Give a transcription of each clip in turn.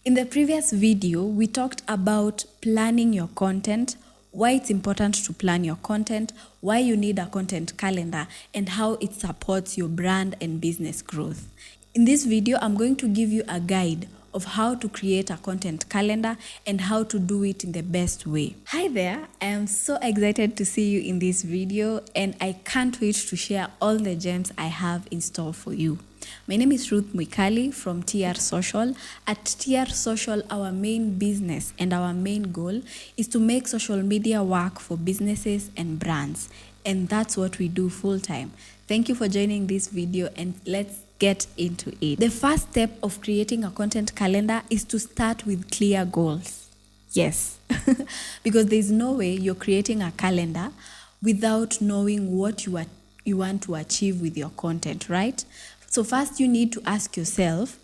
In the previous video, we talked about planning your content, why it's important to plan your content, why you need a content calendar, and how it supports your brand and business growth. In this video, I'm going to give you a guide of how to create a content calendar and how to do it in the best way. Hi there, I am so excited to see you in this video and I can't wait to share all the gems I have in store for you. My name is Ruth Mwikali from TR Social. At TR Social, our main business and our main goal is to make social media work for businesses and brands. And that's what we do full time. Thank you for joining this video and let's get into it. The first step of creating a content calendar is to start with clear goals. Yes, because there's no way you're creating a calendar without knowing what you want to achieve with your content, right? So first you need to ask yourself,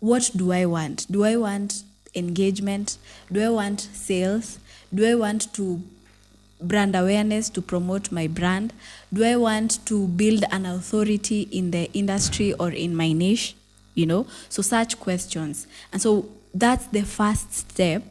what do I want? Do I want engagement? Do I want sales? Do I want to brand awareness to promote my brand? Do I want to build an authority in the industry or in my niche? So such questions. And so that's the first step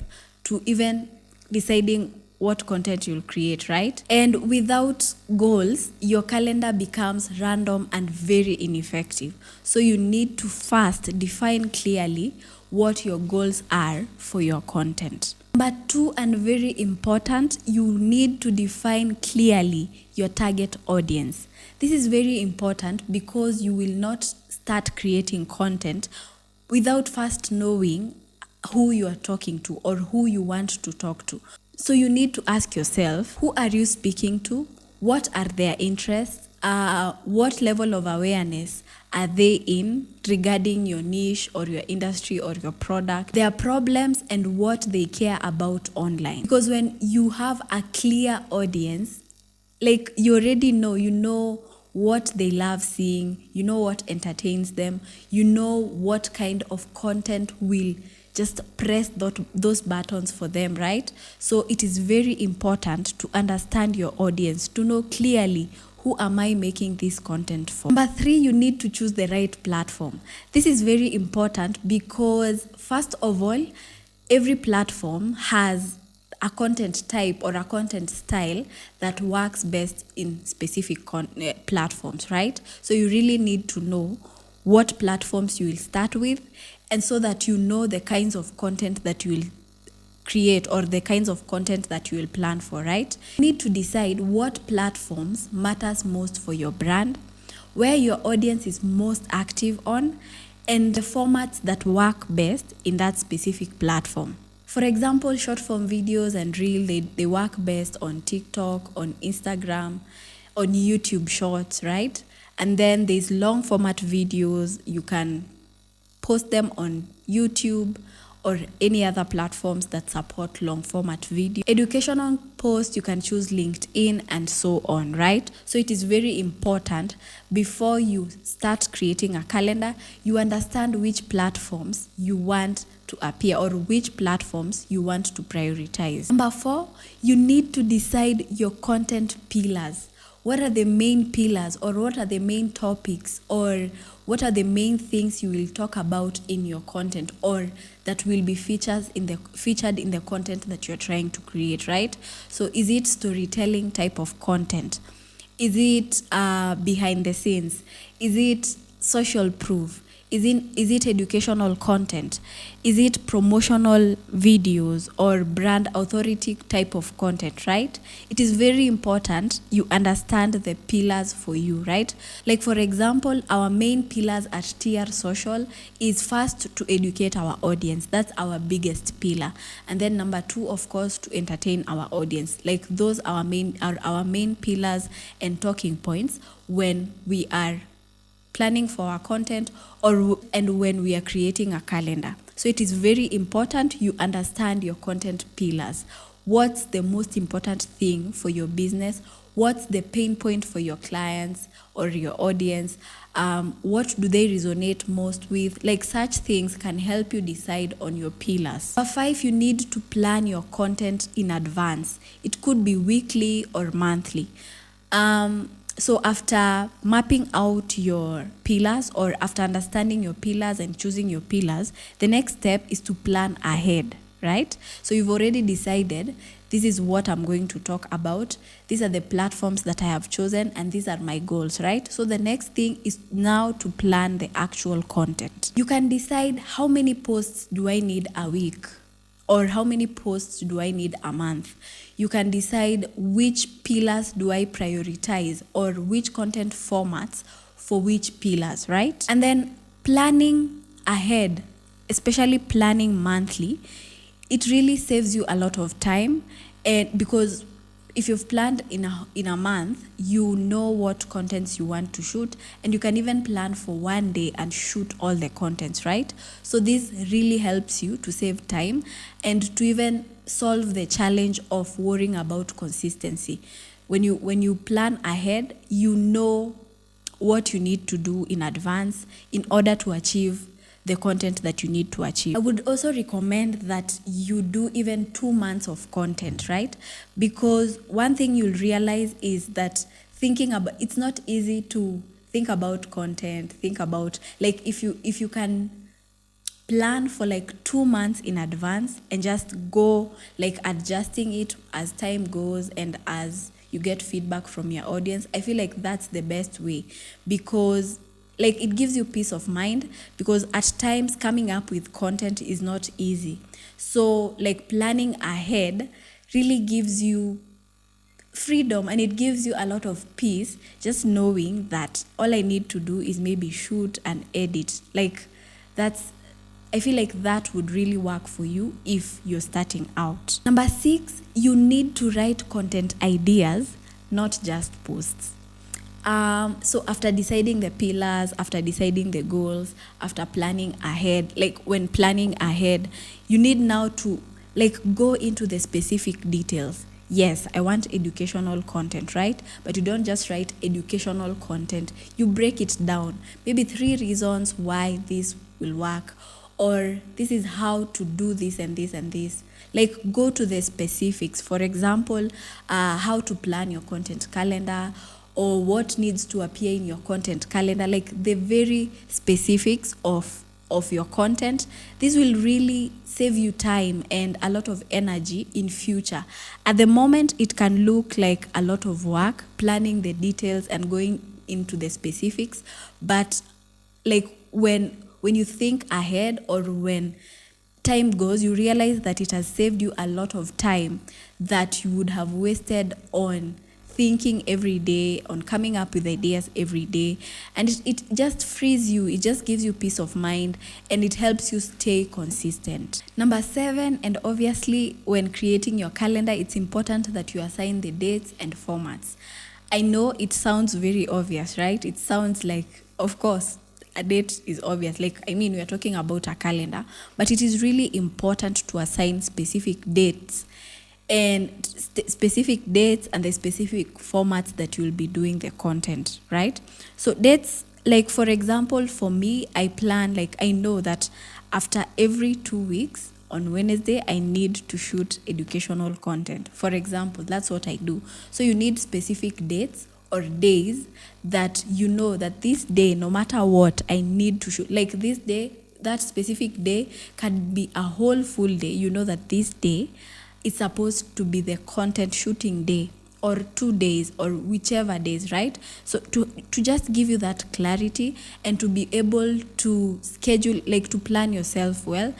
to even deciding what content you'll create, right? And without goals, your calendar becomes random and very ineffective. So you need to first define clearly what your goals are for your content. Number 2, and very important, you need to define clearly your target audience. This is very important because you will not start creating content without first knowing who you are talking to or who you want to talk to. So you need to ask yourself, who are you speaking to? What are their interests? What level of awareness are they in regarding your niche or your industry or your product, their problems and what they care about online? Because when you have a clear audience, like you already know, you know what they love seeing, you know what entertains them, you know what kind of content will just press those buttons for them, right? So it is very important to understand your audience, to know clearly who am I making this content for. Number 3, you need to choose the right platform. This is very important because first of all, every platform has a content type or a content style that works best in specific platforms, right? So you really need to know what platforms you will start with, and so that you know the kinds of content that you will create or the kinds of content that you will plan for, right? You need to decide what platforms matters most for your brand, where your audience is most active on, and the formats that work best in that specific platform. For example, short form videos and reel, they work best on TikTok, on Instagram, on YouTube Shorts, right? And then there's long format videos. You can post them on YouTube or any other platforms that support long format video. Educational posts, you can choose LinkedIn and so on, right? So it is very important before you start creating a calendar, you understand which platforms you want to appear or which platforms you want to prioritize. Number 4, you need to decide your content pillars. What are the main pillars, or what are the main topics, or what are the main things you will talk about in your content, or that will be featured in the content that you're trying to create, right? So is it storytelling type of content? Is it behind the scenes? Is it social proof? Is it educational content? Is it promotional videos or brand authority type of content, right? It is very important you understand the pillars for you, right? Like for example, our main pillars at TR Social is first to educate our audience. That's our biggest pillar. And then number 2, of course, to entertain our audience. Like those are our main pillars and talking points when we are planning for our content and when we are creating a calendar. So it is very important you understand your content pillars. What's the most important thing for your business? What's the pain point for your clients or your audience? What do they resonate most with? Like such things can help you decide on your pillars. Number 5, you need to plan your content in advance. It could be weekly or monthly. So after mapping out your pillars, or after understanding your pillars and choosing your pillars, the next step is to plan ahead, right? So you've already decided, this is what I'm going to talk about. These are the platforms that I have chosen, and these are my goals, right? So the next thing is now to plan the actual content. You can decide, how many posts do I need a week? Or how many posts do I need a month? You can decide, which pillars do I prioritize, or which content formats for which pillars, right? And then planning ahead, especially planning monthly, it really saves you a lot of time. And because if you've planned in a month, you know what contents you want to shoot, and you can even plan for one day and shoot all the contents, right? So this really helps you to save time and to even solve the challenge of worrying about consistency. When you plan ahead, you know what you need to do in advance in order to achieve the content that you need to achieve. I would also recommend that you do even 2 months of content, right? Because one thing you'll realize is that it's not easy to think about content, think about, like, if you can plan for like 2 months in advance and just go like adjusting it as time goes and as you get feedback from your audience, I feel like that's the best way, because like it gives you peace of mind, because at times coming up with content is not easy. So like planning ahead really gives you freedom, and it gives you a lot of peace, just knowing that all I need to do is maybe shoot and edit. Like that's I feel like that would really work for you if you're starting out. Number 6, you need to write content ideas, not just posts. So after deciding the pillars, after deciding the goals, after planning ahead, like when planning ahead, you need now to like go into the specific details. Yes, I want educational content, right? But you don't just write educational content. You break it down. Maybe 3 reasons why this will work, or this is how to do this and this and this. Like go to the specifics. For example, how to plan your content calendar, or what needs to appear in your content calendar, like the very specifics of your content. This will really save you time and a lot of energy in future. At the moment, it can look like a lot of work planning the details and going into the specifics, but like when you think ahead, or when time goes, you realize that it has saved you a lot of time that you would have wasted on thinking every day, on coming up with ideas every day. And it just frees you, it just gives you peace of mind, and it helps you stay consistent. Number 7, and obviously when creating your calendar, it's important that you assign the dates and formats. I know it sounds very obvious, right? It sounds like, of course, a date is obvious. Like, I mean, we are talking about a calendar, but it is really important to assign specific dates and specific dates and the specific formats that you'll be doing the content, right? So dates, like for example, for me, I plan, like I know that after every 2 weeks on Wednesday, I need to shoot educational content. For example, that's what I do. So you need specific dates or days that you know that this day, no matter what, I need to shoot. Like this day, that specific day can be a whole full day. You know that this day is supposed to be the content shooting day, or 2 days, or whichever days, right? So to just give you that clarity and to be able to schedule, like to plan yourself well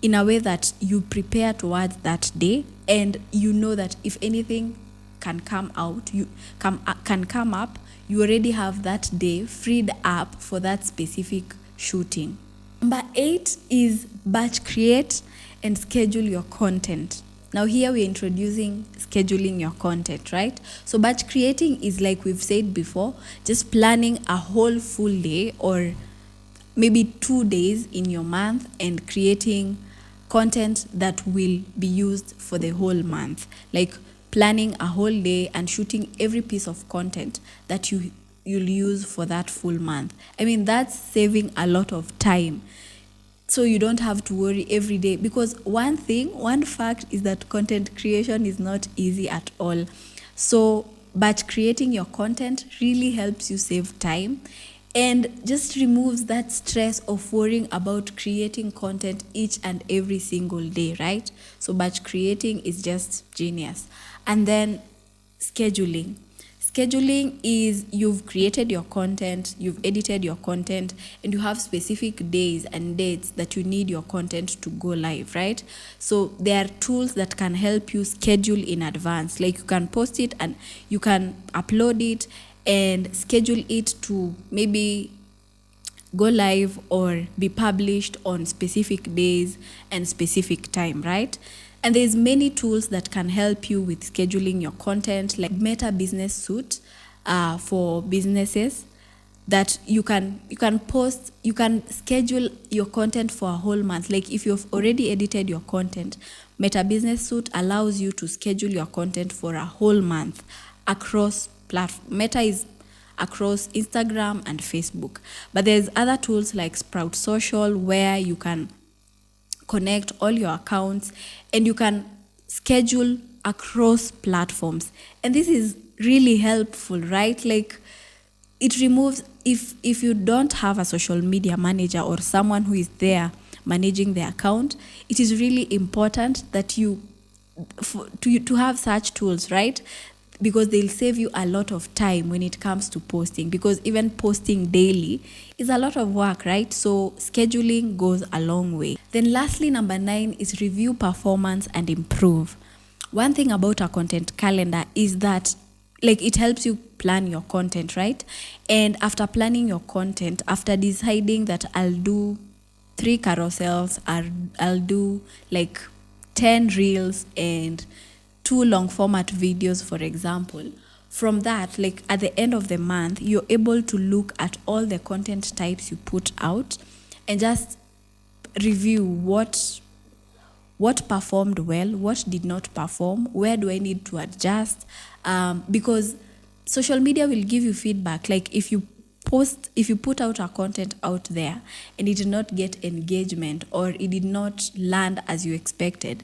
in a way that you prepare towards that day, and you know that if anything can come out, can come up, you already have that day freed up for that specific shooting. Number 8 is batch create and schedule your content. Now here we're introducing scheduling your content, right? So batch creating is, like we've said before, just planning a whole full day or maybe 2 days in your month and creating content that will be used for the whole month. Like planning a whole day and shooting every piece of content that you'll use for that full month. I mean, that's saving a lot of time. So you don't have to worry every day, because one fact is that content creation is not easy at all. So batch creating your content really helps you save time and just removes that stress of worrying about creating content each and every single day, right? So batch creating is just genius. And then scheduling. Scheduling is you've created your content, you've edited your content, and you have specific days and dates that you need your content to go live, right? So there are tools that can help you schedule in advance. Like you can post it and you can upload it and schedule it to maybe go live or be published on specific days and specific time, right? And there's many tools that can help you with scheduling your content, like Meta Business Suite for businesses, that you can post, you can schedule your content for a whole month. Like if you've already edited your content, Meta Business Suite allows you to schedule your content for a whole month across platforms. Meta is across Instagram and Facebook. But there's other tools like Sprout Social where you can connect all your accounts and you can schedule across platforms. And this is really helpful, right? Like it removes, if you don't have a social media manager or someone who is there managing the account, it is really important that you to have such tools, right? Because they'll save you a lot of time when it comes to posting, because even posting daily is a lot of work, right? So scheduling goes a long way. Then lastly, number 9 is review performance and improve. One thing about a content calendar is that like it helps you plan your content, right? And after planning your content, after deciding that I'll do 3 carousels, I'll do like 10 reels and 2 long format videos, for example. From that, like at the end of the month, you're able to look at all the content types you put out and just review what performed well, what did not perform, where do I need to adjust, because social media will give you feedback. Like if you put out a content out there and it did not get engagement or it did not land as you expected,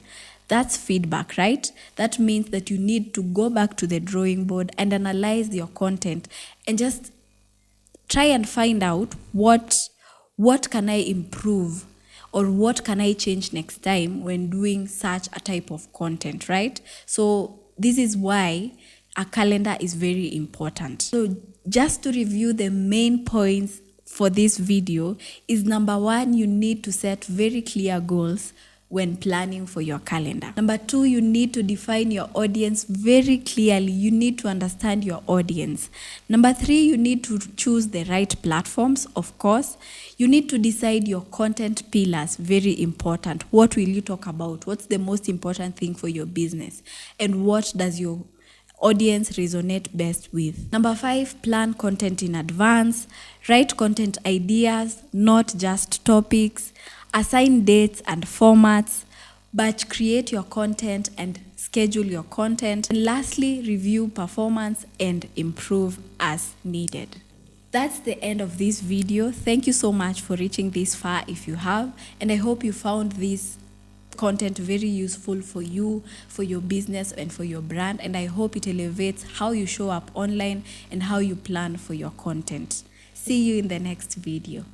that's feedback, right? That means that you need to go back to the drawing board and analyze your content and just try and find out what can I improve or what can I change next time when doing such a type of content, right? So this is why a calendar is very important. So just to review the main points for this video is, number 1, you need to set very clear goals when planning for your calendar. Number 2, you need to define your audience very clearly. You need to understand your audience. Number 3, you need to choose the right platforms, of course. You need to decide your content pillars, very important. What will you talk about? What's the most important thing for your business? And what does your audience resonate best with? Number 5, plan content in advance. Write content ideas, not just topics. Assign dates and formats, but create your content and schedule your content. And lastly, review performance and improve as needed. That's the end of this video. Thank you so much for reaching this far if you have, and I hope you found this content very useful for you, for your business and for your brand, and I hope it elevates how you show up online and how you plan for your content. See you in the next video.